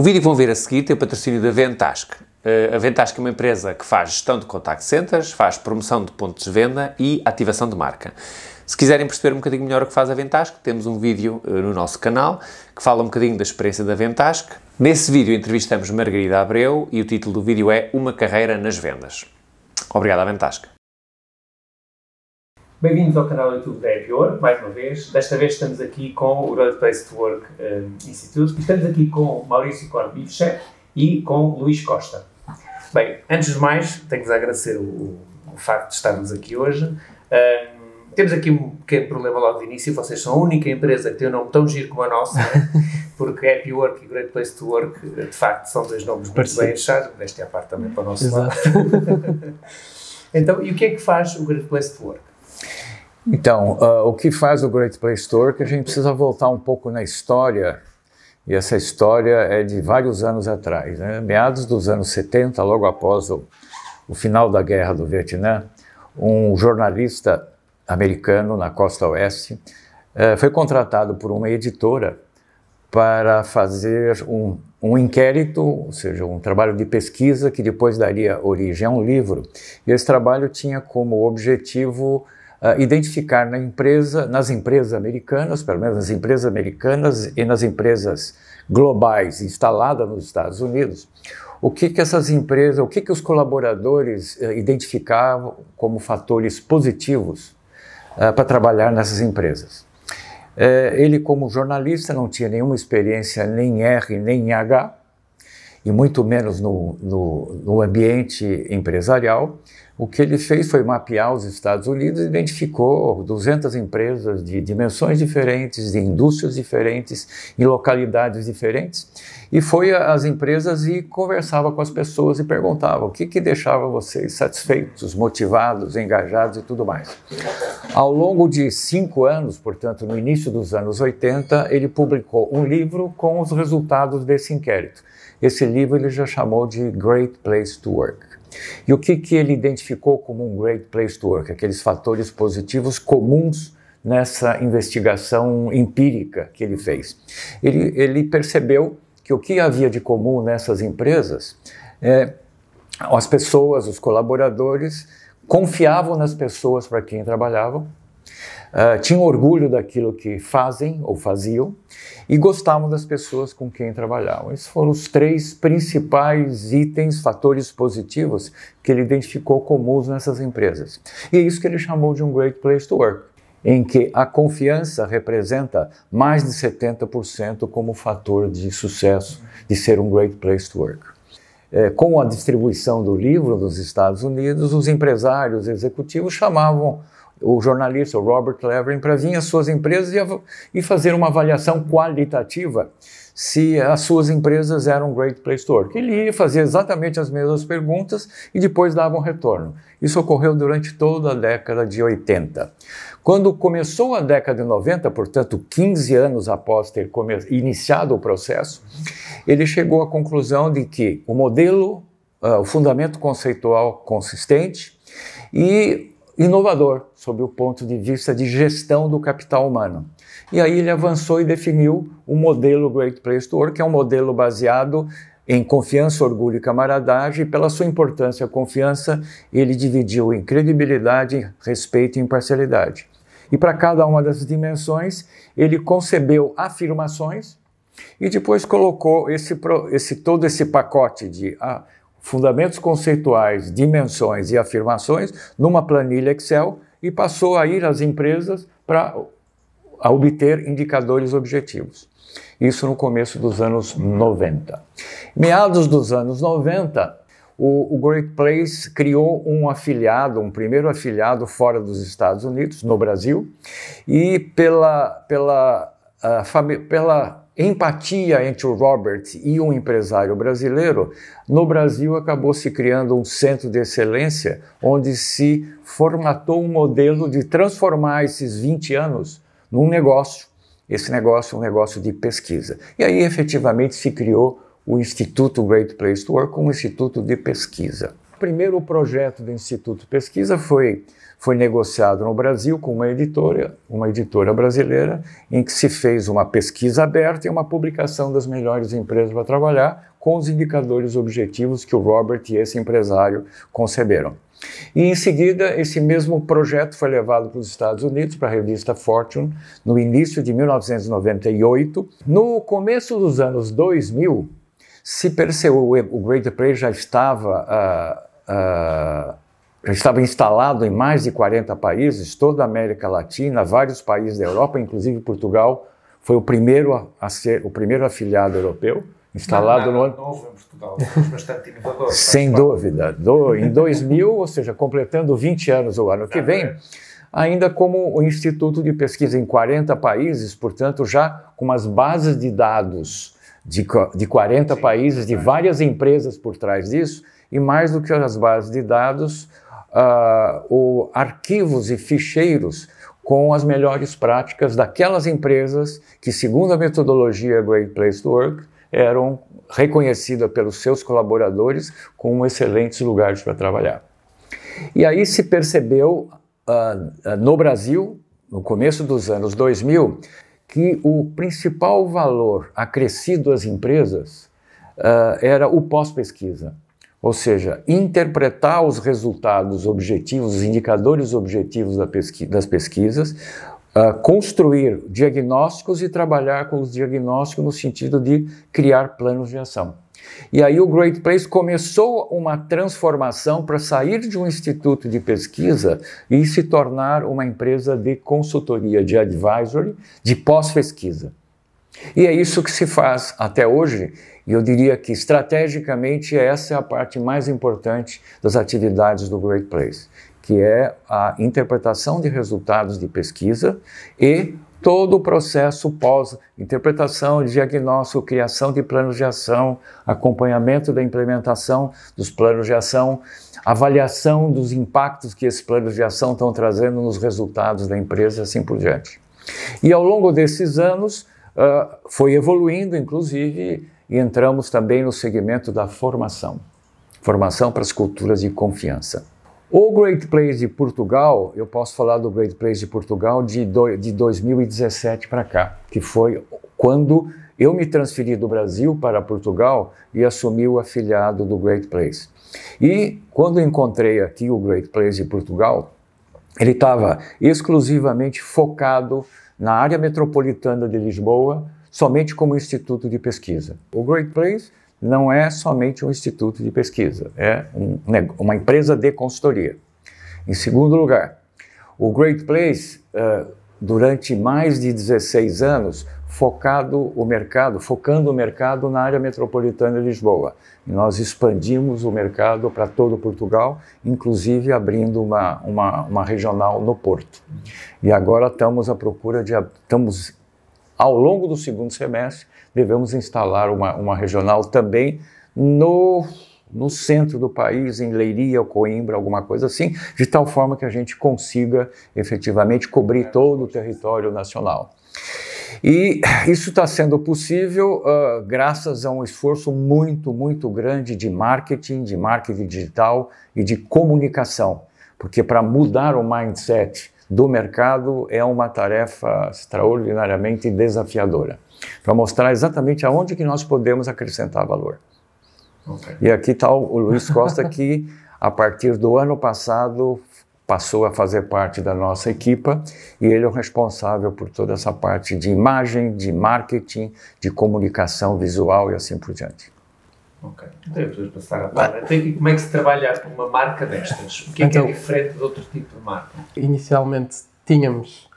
O vídeo que vão ver a seguir tem o patrocínio da Ventask. A Ventask é uma empresa que faz gestão de contact centers, faz promoção de pontos de venda e ativação de marca. Se quiserem perceber um bocadinho melhor o que faz a Ventask, temos um vídeo no nosso canal que fala um bocadinho da experiência da Ventask. Nesse vídeo entrevistamos Margarida Abreu e o título do vídeo é Uma Carreira nas Vendas. Obrigado à Ventask. Bem-vindos ao canal YouTube da Happy Work, mais uma vez. Desta vez estamos aqui com o Great Place to Work Institute. Estamos aqui com Maurício Corbichek e com Luís Costa. Bem, antes de mais, tenho-vos a agradecer o facto de estarmos aqui hoje. Temos aqui um pequeno problema logo de início. Vocês são a única empresa que tem um nome tão giro como a nossa, porque Happy Work e Great Place to Work, de facto, são dois nomes muito bem achados. Desta é a parte também para o nosso lado. Então, e o que é que faz o Great Place to Work? Então, o que faz o Great Place to Work, a gente precisa voltar um pouco na história, e essa história é de vários anos atrás, né? Meados dos anos 70, logo após o final da Guerra do Vietnã, um jornalista americano na costa oeste foi contratado por uma editora para fazer um inquérito, ou seja, um trabalho de pesquisa que depois daria origem a um livro. E esse trabalho tinha como objetivo identificar nas empresas americanas, pelo menos nas empresas americanas e nas empresas globais instaladas nos Estados Unidos, o que essas empresas, o que os colaboradores identificavam como fatores positivos para trabalhar nessas empresas. Ele, como jornalista, não tinha nenhuma experiência nem em R nem em H, e muito menos no ambiente empresarial. O que ele fez foi mapear os Estados Unidos e identificou 200 empresas de dimensões diferentes, de indústrias diferentes, em localidades diferentes, e foi às empresas e conversava com as pessoas e perguntava o que deixava vocês satisfeitos, motivados, engajados e tudo mais. Ao longo de 5 anos, portanto, no início dos anos 80, ele publicou um livro com os resultados desse inquérito. Esse livro ele já chamou de Great Place to Work. E o que ele identificou como um Great Place to Work? Aqueles fatores positivos comuns nessa investigação empírica que ele fez. Ele percebeu que o que havia de comum nessas empresas as pessoas, os colaboradores, confiavam nas pessoas para quem trabalhavam, tinham orgulho daquilo que fazem ou faziam e gostavam das pessoas com quem trabalhavam. Esses foram os 3 principais itens, fatores positivos que ele identificou comuns nessas empresas. E é isso que ele chamou de um Great Place to Work, em que a confiança representa mais de 70% como fator de sucesso de ser um Great Place to Work. Com a distribuição do livro nos Estados Unidos, os empresários executivos chamavam o jornalista, o Robert Levering, para vir às suas empresas e fazer uma avaliação qualitativa se as suas empresas eram Great Place to Work. Ele ia fazer exatamente as mesmas perguntas e depois dava um retorno. Isso ocorreu durante toda a década de 80. Quando começou a década de 90, portanto 15 anos após ter iniciado o processo, ele chegou à conclusão de que o modelo, o fundamento conceitual consistente e inovador, sob o ponto de vista de gestão do capital humano. E aí ele avançou e definiu o modelo Great Place to Work, que é um modelo baseado em confiança, orgulho e camaradagem, e pela sua importância, a confiança, ele dividiu em credibilidade, respeito e imparcialidade. E para cada uma dessas dimensões, ele concebeu afirmações e depois colocou todo esse pacote de fundamentos conceituais, dimensões e afirmações numa planilha Excel e passou a ir às empresas para obter indicadores objetivos. Isso no começo dos anos 90. Meados dos anos 90, o Great Place criou um primeiro afiliado fora dos Estados Unidos, no Brasil, e pela empatia entre o Robert e um empresário brasileiro, no Brasil acabou se criando um centro de excelência onde se formatou um modelo de transformar esses 20 anos num negócio, esse negócio é um negócio de pesquisa. E aí efetivamente se criou o Instituto Great Place to Work como um instituto de pesquisa. primeiro projeto do Instituto de Pesquisa foi negociado no Brasil com uma editora brasileira, em que se fez uma pesquisa aberta e uma publicação das melhores empresas para trabalhar, com os indicadores objetivos que o Robert e esse empresário conceberam. E em seguida, esse mesmo projeto foi levado para os Estados Unidos, para a revista Fortune, no início de 1998. No começo dos anos 2000, se percebeu, o Great Place já estava instalado em mais de 40 países, toda a América Latina, vários países da Europa, inclusive Portugal foi o primeiro a ser o primeiro afiliado europeu, instalado no ano... Novo em Portugal, somos bastante inovadores. Sem dúvida. Em 2000, ou seja, completando 20 anos o ano que vem, ainda como o Instituto de Pesquisa em 40 países, portanto, já com umas bases de dados de 40 países, de várias empresas por trás disso, e mais do que as bases de dados, arquivos e ficheiros com as melhores práticas daquelas empresas que, segundo a metodologia Great Place to Work, eram reconhecidas pelos seus colaboradores como excelentes lugares para trabalhar. E aí se percebeu no Brasil, no começo dos anos 2000, que o principal valor acrescido às empresas era o pós-pesquisa. Ou seja, interpretar os resultados objetivos, os indicadores objetivos das pesquisas, construir diagnósticos e trabalhar com os diagnósticos no sentido de criar planos de ação. E aí o Great Place começou uma transformação para sair de um instituto de pesquisa e se tornar uma empresa de consultoria, de advisory, de pós-pesquisa. E é isso que se faz até hoje, e eu diria que estrategicamente essa é a parte mais importante das atividades do Great Place, que é a interpretação de resultados de pesquisa e todo o processo pós-interpretação, diagnóstico, criação de planos de ação, acompanhamento da implementação dos planos de ação, avaliação dos impactos que esses planos de ação estão trazendo nos resultados da empresa, assim por diante. E ao longo desses anos, foi evoluindo, inclusive, e entramos também no segmento da formação para as culturas de confiança. O Great Place de Portugal, eu posso falar do Great Place de Portugal de 2017 para cá, que foi quando eu me transferi do Brasil para Portugal e assumi o afiliado do Great Place. E quando encontrei aqui o Great Place de Portugal, ele estava exclusivamente focado na área metropolitana de Lisboa, somente como instituto de pesquisa. O Great Place não é somente um instituto de pesquisa, é uma empresa de consultoria. Em segundo lugar, o Great Place, durante mais de 16 anos, focando o mercado na área metropolitana de Lisboa. E nós expandimos o mercado para todo Portugal, inclusive abrindo uma regional no Porto. E agora estamos à procura ao longo do segundo semestre, devemos instalar uma regional também no centro do país, em Leiria ou Coimbra, alguma coisa assim, de tal forma que a gente consiga efetivamente cobrir todo o território nacional. E isso está sendo possível graças a um esforço muito, muito grande de marketing digital e de comunicação, porque para mudar o mindset do mercado é uma tarefa extraordinariamente desafiadora, para mostrar exatamente aonde que nós podemos acrescentar valor. Okay. E aqui está o Luiz Costa, que a partir do ano passado passou a fazer parte da nossa equipa, e ele é o responsável por toda essa parte de imagem, de marketing, de comunicação visual e assim por diante. Ok, então podemos passar a palavra. Então, como é que se trabalha uma marca destas? O que é diferente de outro tipo de marca? Inicialmente tínhamos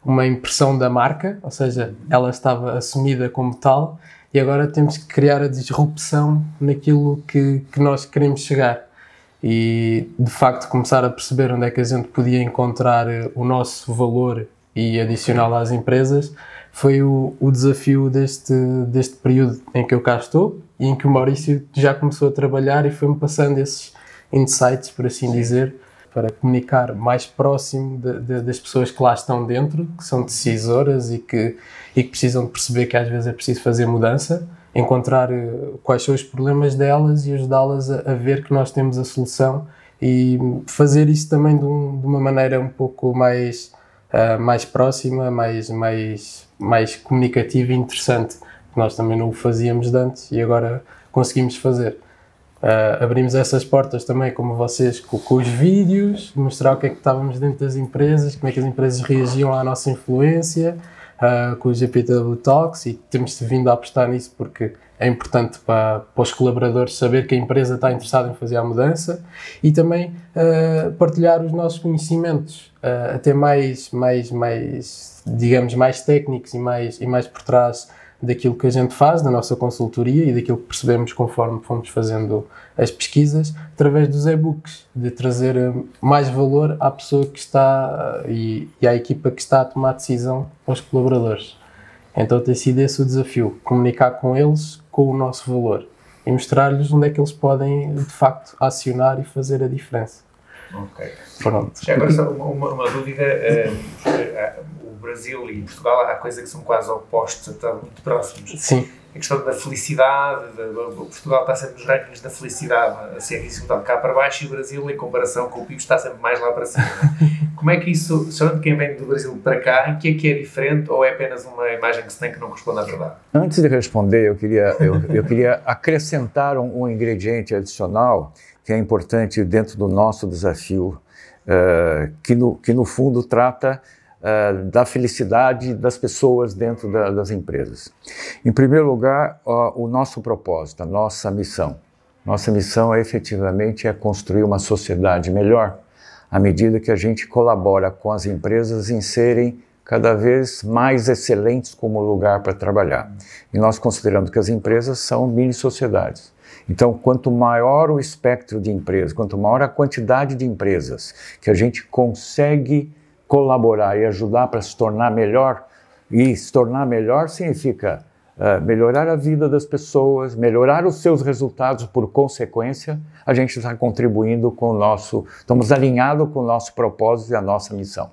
uma impressão da marca, ou seja, ela estava assumida como tal, e agora temos que criar a disrupção naquilo que nós queremos chegar. E, de facto, começar a perceber onde é que a gente podia encontrar o nosso valor e adicioná-lo às empresas foi o desafio deste período em que eu cá estou e em que o Maurício já começou a trabalhar e foi-me passando esses insights, por assim dizer, para comunicar mais próximo das pessoas que lá estão dentro, que são decisoras e que precisam de perceber que às vezes é preciso fazer mudança encontrar quais são os problemas delas e ajudá-las a ver que nós temos a solução e fazer isso também de uma maneira um pouco mais próxima, mais comunicativa e interessante, que nós também não o fazíamos de antes e agora conseguimos fazer. Abrimos essas portas também, como vocês, com os vídeos, mostrar o que é que estávamos dentro das empresas, como é que as empresas reagiam à nossa influência, com o GPTW Talks, e temos vindo a apostar nisso porque é importante para os colaboradores saber que a empresa está interessada em fazer a mudança e também partilhar os nossos conhecimentos, até digamos, mais técnicos e mais por trás daquilo que a gente faz, da nossa consultoria e daquilo que percebemos conforme fomos fazendo as pesquisas, através dos e-books, de trazer mais valor à pessoa que está e à equipa que está a tomar decisão aos colaboradores. Então tem sido esse o desafio, comunicar com eles com o nosso valor e mostrar-lhes onde é que eles podem, de facto, acionar e fazer a diferença. Ok. Pronto. Já agora só uma dúvida, o Brasil e Portugal há coisas que são quase opostos, estão muito próximos. Sim. A questão da felicidade, Portugal está sempre nos rankings da felicidade, assim, é isso, cá para baixo, e o Brasil, em comparação com o PIB, está sempre mais lá para cima. Como é que isso, só de quem vem do Brasil para cá, o que é diferente ou é apenas uma imagem que se tem que não corresponde à verdade? Antes de responder, eu queria acrescentar um ingrediente adicional que é importante dentro do nosso desafio, que no fundo trata da felicidade das pessoas dentro das empresas. Em primeiro lugar, o nosso propósito, a nossa missão. Nossa missão efetivamente construir uma sociedade melhor à medida que a gente colabora com as empresas em serem cada vez mais excelentes como lugar para trabalhar. E nós consideramos que as empresas são mini-sociedades. Então, quanto maior o espectro de empresas, quanto maior a quantidade de empresas que a gente consegue colaborar e ajudar para se tornar melhor, e se tornar melhor significa melhorar a vida das pessoas, melhorar os seus resultados por consequência, a gente está contribuindo com estamos alinhados com o nosso propósito e a nossa missão.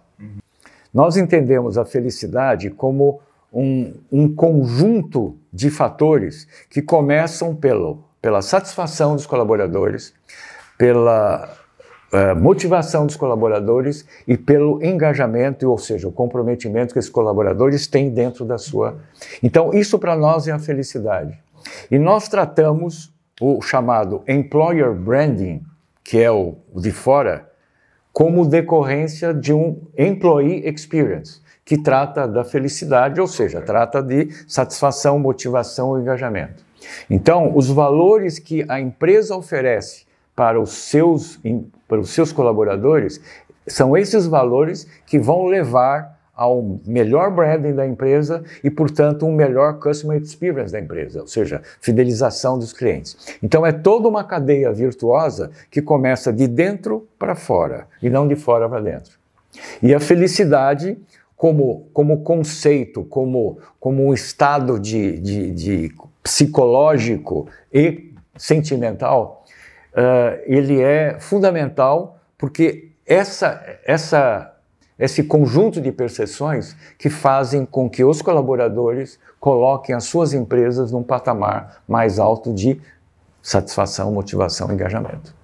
Nós entendemos a felicidade como um conjunto de fatores que começam pela satisfação dos colaboradores, pela motivação dos colaboradores e pelo engajamento, ou seja, o comprometimento que esses colaboradores têm dentro da sua... Então, isso para nós é a felicidade. E nós tratamos o chamado Employer Branding, que é o de fora, como decorrência de um Employee Experience, que trata da felicidade, ou seja, trata de satisfação, motivação e engajamento. Então, os valores que a empresa oferece para os seus colaboradores, são esses valores que vão levar ao melhor branding da empresa e, portanto, um melhor customer experience da empresa, ou seja, fidelização dos clientes. Então, é toda uma cadeia virtuosa que começa de dentro para fora e não de fora para dentro. E a felicidade, como conceito, como um estado de psicológico e sentimental, ele é fundamental porque esse conjunto de percepções que fazem com que os colaboradores coloquem as suas empresas num patamar mais alto de satisfação, motivação e engajamento.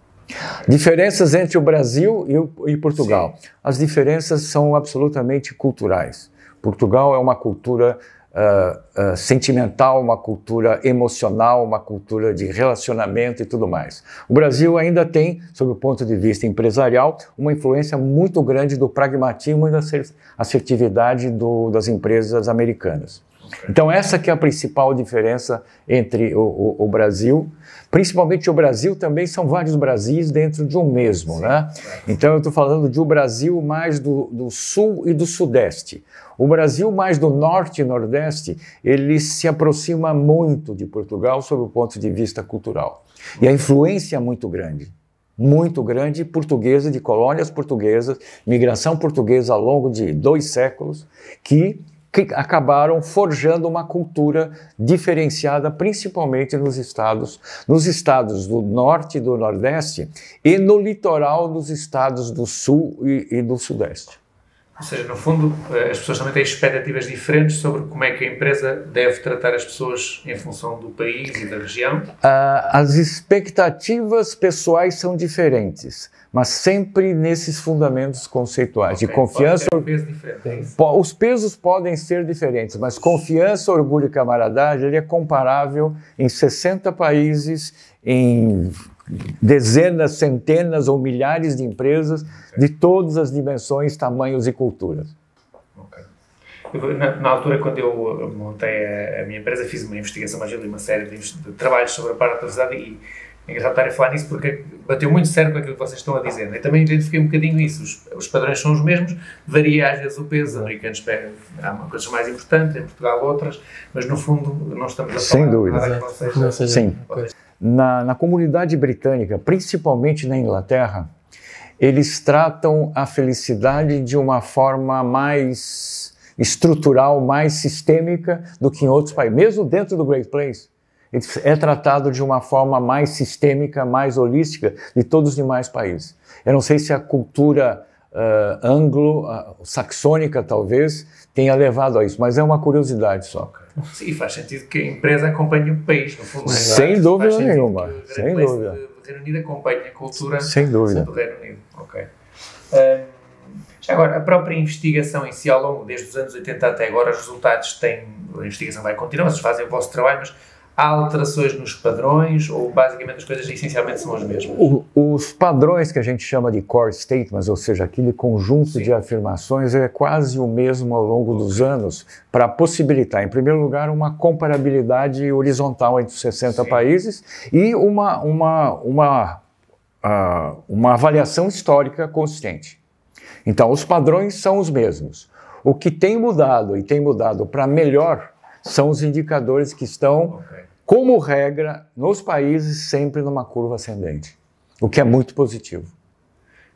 Diferenças entre o Brasil e Portugal. Sim. As diferenças são absolutamente culturais. Portugal é uma cultura sentimental, uma cultura emocional, uma cultura de relacionamento e tudo mais. O Brasil ainda tem, sob o ponto de vista empresarial, uma influência muito grande do pragmatismo e da assertividade das empresas americanas. Então essa que é a principal diferença entre o Brasil, principalmente o Brasil também são vários Brasis dentro de um mesmo, né? Então eu estou falando de um Brasil mais do sul e do sudeste. O Brasil mais do norte e nordeste, ele se aproxima muito de Portugal sob o ponto de vista cultural. E a influência é muito grande portuguesa, de colônias portuguesas, migração portuguesa ao longo de 2 séculos, que acabaram forjando uma cultura diferenciada, principalmente nos estados do norte e do nordeste e no litoral dos estados do sul e do sudeste. Ou seja, no fundo, as pessoas também têm expectativas diferentes sobre como é que a empresa deve tratar as pessoas em função do país e da região. As expectativas pessoais são diferentes, mas sempre nesses fundamentos conceituais de confiança. Pode ter um peso diferente. Os pesos podem ser diferentes, mas confiança, orgulho e camaradagem, ele é comparável em 60 países, em dezenas, centenas ou milhares de empresas de todas as dimensões, tamanhos e culturas. Na altura, quando eu montei a minha empresa, fiz uma investigação mais ali, uma série de trabalhos sobre a parte da velocidade e é engraçado estar a falar nisso porque bateu muito certo com aquilo que vocês estão a dizer. Eu também identifiquei um bocadinho isso. Os padrões são os mesmos, varia às vezes o peso. Os americanos pegam, há coisas mais importantes, em Portugal outras, mas no fundo não estamos a falar sem dúvida. Nada que não seja. Sim. Na comunidade britânica, principalmente na Inglaterra, eles tratam a felicidade de uma forma mais estrutural, mais sistêmica do que em outros países. Mesmo dentro do Great Place, é tratado de uma forma mais sistêmica, mais holística de todos os demais países. Eu não sei se a cultura anglo-saxônica, talvez, tenha levado a isso, mas é uma curiosidade só. Sim, faz sentido que a empresa acompanhe o país, no fundo. Sem dúvida nenhuma. Sem dúvida. O Reino Unido acompanha a cultura sem dúvida. do Reino Unido. Ok. Já agora, a própria investigação em si, ao longo, desde os anos 80 até agora, os resultados têm... A investigação vai continuar, vocês fazem o vosso trabalho, mas há alterações nos padrões ou basicamente as coisas essencialmente são as mesmas? Os padrões que a gente chama de core statements, ou seja, aquele conjunto de afirmações, é quase o mesmo ao longo dos anos para possibilitar, em primeiro lugar, uma comparabilidade horizontal entre os 60 países e uma avaliação histórica consistente. Então, os padrões são os mesmos. O que tem mudado, e tem mudado para melhor, são os indicadores que estão, como regra, nos países sempre numa curva ascendente, o que é muito positivo.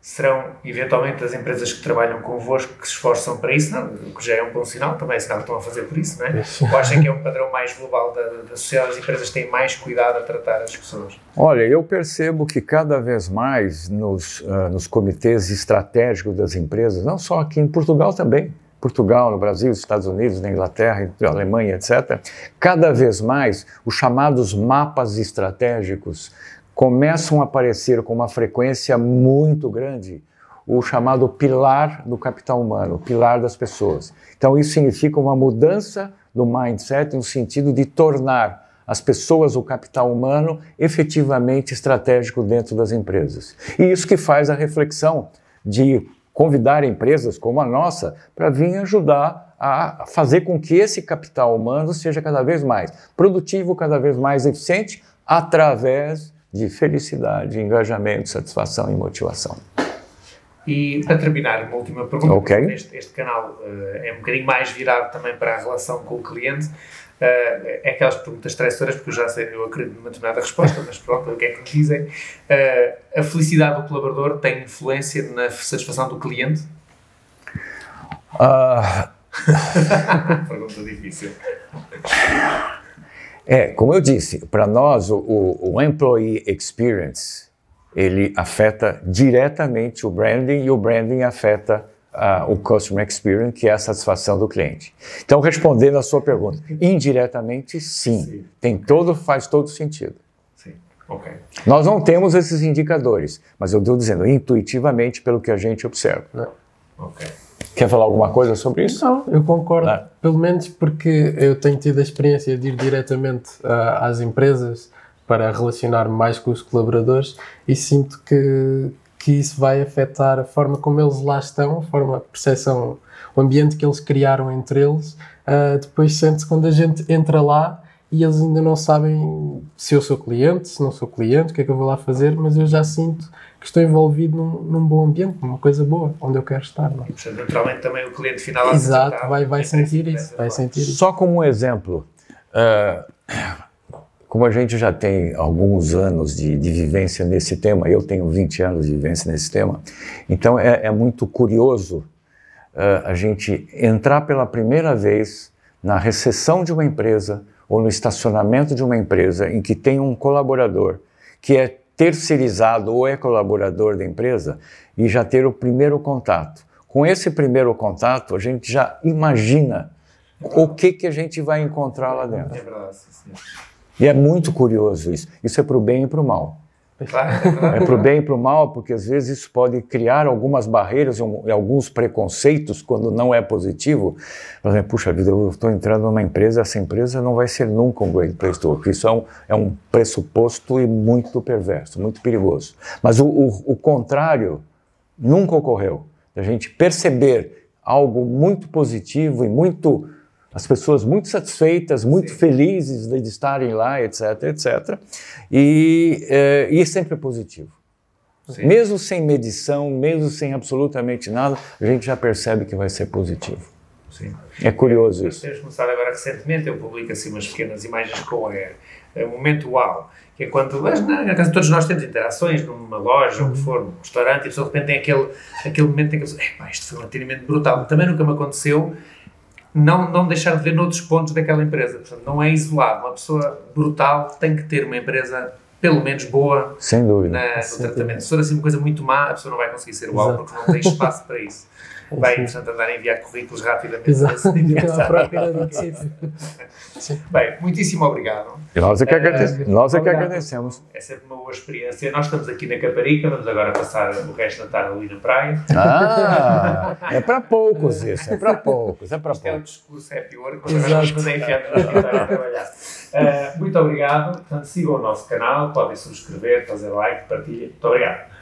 Serão, eventualmente, as empresas que trabalham convosco que se esforçam para isso, não? O que já é um bom sinal, também é sinal que estão a fazer por isso, não é? Ou acham que é um padrão mais global da sociedade, as empresas têm mais cuidado a tratar as pessoas? Olha, eu percebo que cada vez mais nos comitês estratégicos das empresas, não só aqui em Portugal também, Portugal, no Brasil, Estados Unidos, na Inglaterra, na Alemanha, etc., cada vez mais os chamados mapas estratégicos começam a aparecer com uma frequência muito grande o chamado pilar do capital humano, o pilar das pessoas. Então isso significa uma mudança do mindset no sentido de tornar as pessoas, o capital humano, efetivamente estratégico dentro das empresas. E isso que faz a reflexão de convidar empresas como a nossa para vir ajudar a fazer com que esse capital humano seja cada vez mais produtivo, cada vez mais eficiente, através de felicidade, engajamento, satisfação e motivação. E para terminar, uma última pergunta, okay. Este canal é um bocadinho mais virado também para a relação com o cliente. É aquelas perguntas traiçoeiras, porque eu já sei, eu acredito numa determinada resposta, mas pronto, o que é que me dizem? A felicidade do colaborador tem influência na satisfação do cliente? Pergunta difícil. Como eu disse, para nós o employee experience, ele afeta diretamente o branding e o branding afeta o customer experience, que é a satisfação do cliente. Então, respondendo a sua pergunta, indiretamente, sim. Faz todo sentido. Sim, ok. Nós não temos esses indicadores, mas eu estou dizendo intuitivamente pelo que a gente observa. Ok. Quer falar alguma coisa sobre isso? Não, eu concordo, pelo menos porque eu tenho tido a experiência de ir diretamente às empresas para relacionar mais com os colaboradores e sinto que isso vai afetar a forma como eles lá estão, a percepção, o ambiente que eles criaram entre eles. Depois sente-se quando a gente entra lá e eles ainda não sabem se eu sou cliente, se não sou cliente, o que é que eu vou lá fazer, mas eu já sinto que estou envolvido num bom ambiente, numa coisa boa, onde eu quero estar. Não? E, portanto, naturalmente também o cliente final... Exato, vai sentir isso, vai sentir isso. Só como um exemplo, como a gente já tem alguns anos de vivência nesse tema, eu tenho 20 anos de vivência nesse tema, então é muito curioso a gente entrar pela primeira vez na recepção de uma empresa ou no estacionamento de uma empresa em que tem um colaborador que é terceirizado ou é colaborador da empresa e já ter o primeiro contato com esse primeiro contato, a gente já imagina o que a gente vai encontrar lá dentro. É verdade, sim. E é muito curioso isso. Isso é para o bem e para o mal. É para o bem e para o mal, porque às vezes isso pode criar algumas barreiras e alguns preconceitos quando não é positivo. Por exemplo, puxa vida, eu estou entrando numa empresa, essa empresa não vai ser nunca um Great Place to Work. Isso é um pressuposto e muito perverso, muito perigoso. Mas o contrário nunca ocorreu. A gente perceber algo muito positivo e as pessoas muito satisfeitas, muito felizes de estarem lá, etc, etc. E sempre é positivo. Sim. Mesmo sem medição, mesmo sem absolutamente nada, a gente já percebe que vai ser positivo. Sim. É curioso isso. Temos começado agora recentemente, eu publico assim umas pequenas imagens com o momento uau, que é quando, na casa todos nós temos interações numa loja, ou que for, num restaurante, e a pessoa de repente tem aquele momento em que a pessoa, isto foi um atendimento brutal. Também nunca me aconteceu não deixar de ver noutros pontos daquela empresa. Portanto, não é isolado. Uma pessoa brutal tem que ter uma empresa, pelo menos, boa. Sem dúvida. No tratamento. Se for assim uma coisa muito má, a pessoa não vai conseguir ser uau, porque não tem espaço para isso. Vai, portanto, andar a enviar currículos rapidamente. Exato. Bem, muitíssimo obrigado. Nós é que agradecemos. É sempre uma boa experiência. Nós estamos aqui na Caparica, vamos agora passar o resto da tarde ali na praia. É para poucos isso, é para poucos. É um discurso happy work, mas agora vamos fazer enfiar a trabalhar. Muito obrigado. Portanto, sigam o nosso canal, podem subscrever, fazer like, partilhem. Muito obrigado.